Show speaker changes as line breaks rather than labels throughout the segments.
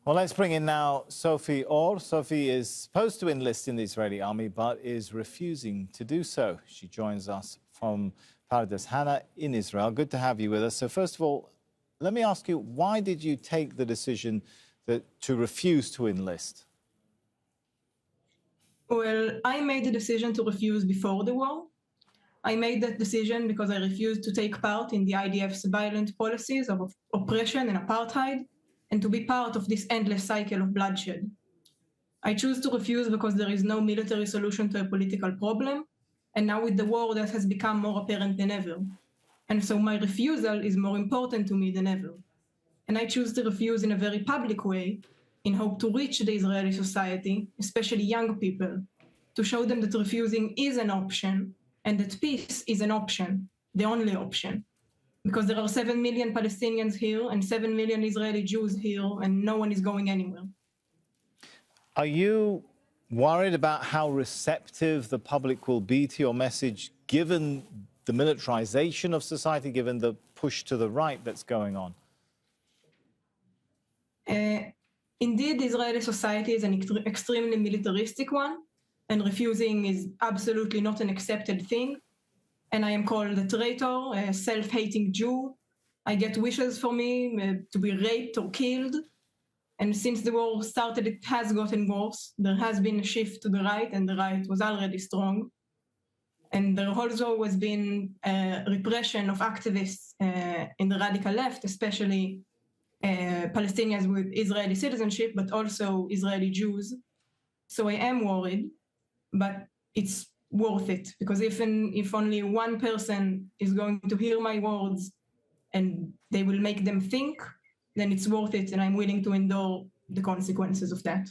Well, let's bring in now Sofi Orr. Sofi is supposed to enlist in the Israeli army, but is refusing to do so. She joins us from Pardes Hana in Israel. Good to have you with us. So first of all, let me ask you, why did you take the decision to refuse to enlist?
Well, I made the decision to refuse before the war. I made that decision because I refused to take part in the IDF's violent policies of oppression and apartheid, and to be part of this endless cycle of bloodshed. I choose to refuse because there is no military solution to a political problem, and now with the war that has become more apparent than ever. And so my refusal is more important to me than ever. And I choose to refuse in a very public way, in hope to reach the Israeli society, especially young people, to show them that refusing is an option and that peace is an option, the only option. Because there are 7 million Palestinians here and 7 million Israeli Jews here, and no one is going anywhere.
Are you worried about how receptive the public will be to your message, given the militarization of society, given the push to the right that's going on?
Indeed, the Israeli society is an extremely militaristic one, and refusing is absolutely not an accepted thing. And I am called a traitor, a self-hating Jew. I get wishes for me to be raped or killed. And since the war started, it has gotten worse. There has been a shift to the right, and the right was already strong. And there also has been repression of activists in the radical left, especially Palestinians with Israeli citizenship, but also Israeli Jews. So I am worried, but it's worth it, because if only one person is going to hear my words and they will make them think, then it's worth it, and I'm willing to endure the consequences of that.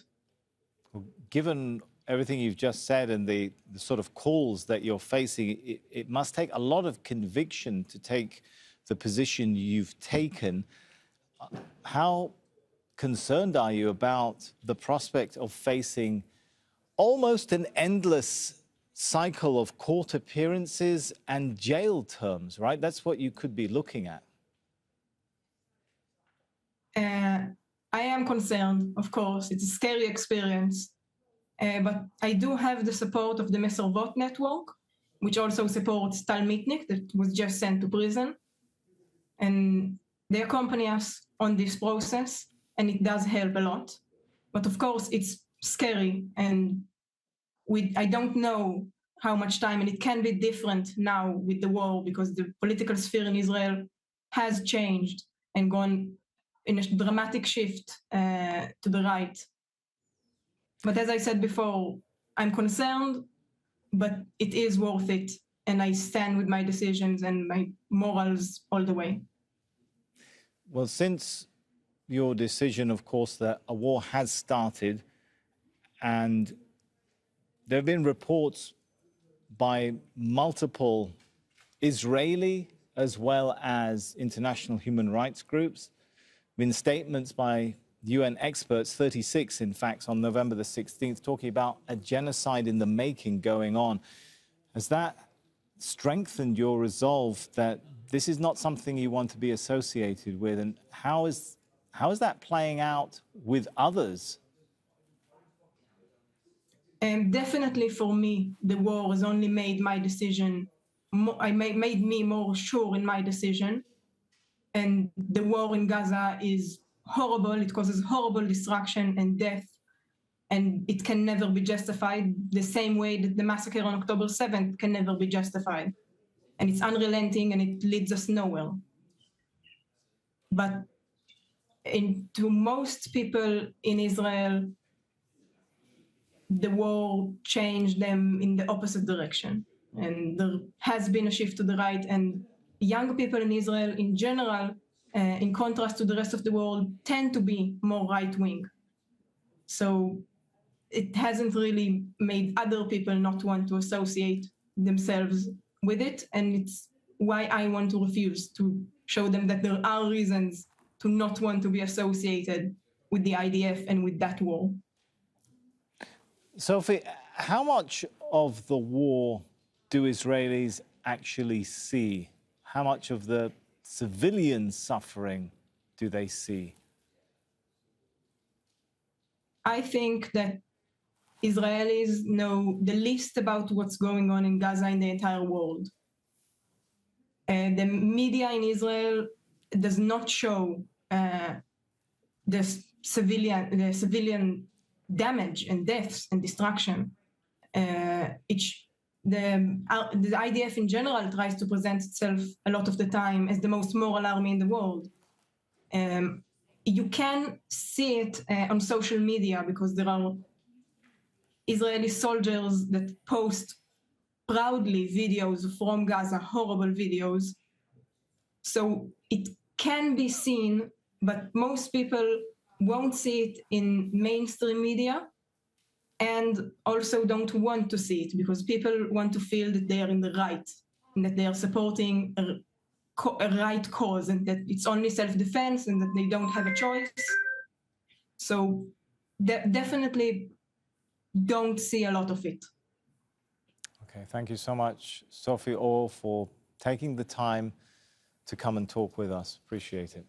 Given everything you've just said and the sort of calls that you're facing, it must take a lot of conviction to take the position you've taken. How concerned are you about the prospect of facing almost an endless cycle of court appearances and jail terms, right? That's what you could be looking at.
I am concerned, of course. It's a scary experience. But I do have the support of the Mesorvot network, which also supports Tal Mitnick, that was just sent to prison. And they accompany us on this process, and it does help a lot. But of course, it's scary, and I don't know how much time, and it can be different now with the war, because the political sphere in Israel has changed and gone in a dramatic shift to the right. But as I said before, I'm concerned, but it is worth it, and I stand with my decisions and my morals all the way.
Well, since your decision, of course, that a war has started, and there have been reports by multiple Israeli as well as international human rights groups, been statements by UN experts, 36 in fact, on November the 16th, talking about a genocide in the making going on. Has that strengthened your resolve that this is not something you want to be associated with? And how is that playing out with others?
And definitely for me, the war has only made my decision, made me more sure in my decision. And the war in Gaza is horrible. It causes horrible destruction and death, and it can never be justified the same way that the massacre on October 7th can never be justified. And it's unrelenting, and it leads us nowhere. But to most people in Israel, the war changed them in the opposite direction. And there has been a shift to the right, and young people in Israel in general, in contrast to the rest of the world, tend to be more right-wing. So it hasn't really made other people not want to associate themselves with it. And it's why I want to refuse, to show them that there are reasons to not want to be associated with the IDF and with that war.
Sofi, how much of the war do Israelis actually see? How much of the civilian suffering do they see?
I think that Israelis know the least about what's going on in Gaza in the entire world. The media in Israel does not show the civilian damage and deaths and destruction. The IDF in general tries to present itself a lot of the time as the most moral army in the world. You can see it on social media because there are Israeli soldiers that post proudly videos from Gaza, horrible videos. So it can be seen, but most people won't see it in mainstream media and also don't want to see it because people want to feel that they are in the right and that they are supporting a right cause and that it's only self-defense and that they don't have a choice. So definitely don't see a lot of it.
Okay, thank you so much, Sofi Orr, for taking the time to come and talk with us. Appreciate it.